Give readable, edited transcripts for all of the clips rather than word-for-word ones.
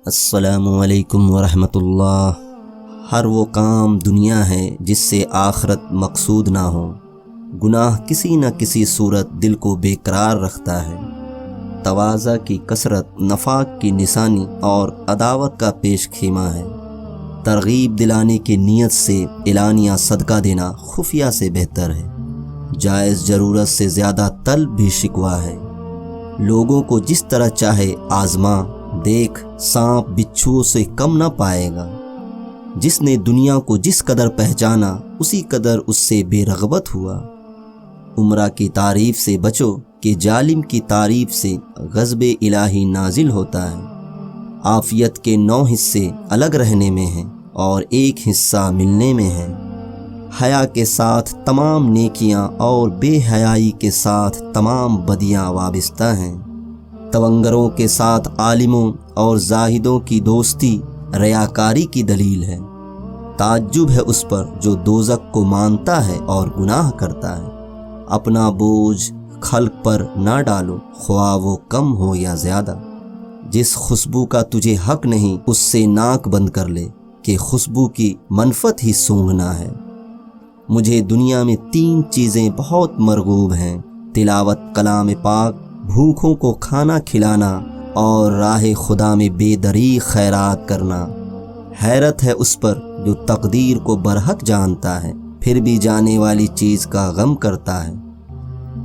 السلام علیکم ورحمۃ اللہ۔ ہر وہ کام دنیا ہے جس سے آخرت مقصود نہ ہو۔ گناہ کسی نہ کسی صورت دل کو بے قرار رکھتا ہے۔ تواضع کی کثرت نفاق کی نشانی اور عداوت کا پیش خیمہ ہے۔ ترغیب دلانے کی نیت سے اعلانیہ صدقہ دینا خفیہ سے بہتر ہے۔ جائز ضرورت سے زیادہ طلب بھی شکوہ ہے۔ لوگوں کو جس طرح چاہے آزما، دیکھ سانپ بچھو سے کم نہ پائے گا۔ جس نے دنیا کو جس قدر پہچانا اسی قدر اس سے بے رغبت ہوا۔ عمرہ کی تعریف سے بچو کہ ظالم کی تعریف سے غضب الہی نازل ہوتا ہے۔ عافیت کے 9 حصے الگ رہنے میں ہیں اور ایک حصہ ملنے میں ہے۔ حیا کے ساتھ تمام نیکیاں اور بے حیائی کے ساتھ تمام بدیاں وابستہ ہیں۔ تونگروں کے ساتھ عالموں اور زاہدوں کی دوستی ریاکاری کی دلیل ہے۔ تعجب ہے اس پر جو دوزخ کو مانتا ہے اور گناہ کرتا ہے۔ اپنا بوجھ خلق پر نہ ڈالو، خواہ وہ کم ہو یا زیادہ۔ جس خوشبو کا تجھے حق نہیں اس سے ناک بند کر لے کہ خوشبو کی منفعت ہی سونگھنا ہے۔ مجھے دنیا میں 3 چیزیں بہت مرغوب ہیں: تلاوت کلام پاک، بھوکھوں کو کھانا کھلانا اور راہ خدا میں بے دریغ خیرات کرنا۔ حیرت ہے اس پر جو تقدیر کو برحق جانتا ہے پھر بھی جانے والی چیز کا غم کرتا ہے۔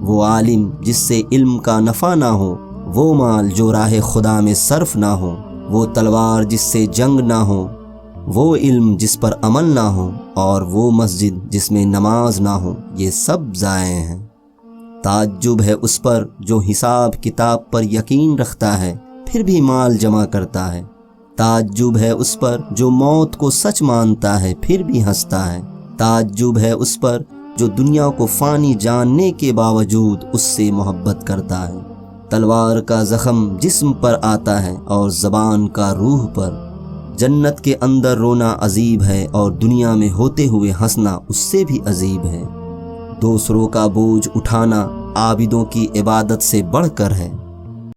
وہ عالم جس سے علم کا نفع نہ ہو، وہ مال جو راہ خدا میں صرف نہ ہو، وہ تلوار جس سے جنگ نہ ہو، وہ علم جس پر عمل نہ ہو، اور وہ مسجد جس میں نماز نہ ہو، یہ سب ضائع ہیں۔ تعجب ہے اس پر جو حساب کتاب پر یقین رکھتا ہے پھر بھی مال جمع کرتا ہے۔ تعجب ہے اس پر جو موت کو سچ مانتا ہے پھر بھی ہنستا ہے۔ تعجب ہے اس پر جو دنیا کو فانی جاننے کے باوجود اس سے محبت کرتا ہے۔ تلوار کا زخم جسم پر آتا ہے اور زبان کا روح پر۔ جنت کے اندر رونا عجیب ہے اور دنیا میں ہوتے ہوئے ہنسنا اس سے بھی عجیب ہے۔ دوسروں کا بوجھ اٹھانا عابدوں کی عبادت سے بڑھ کر ہے۔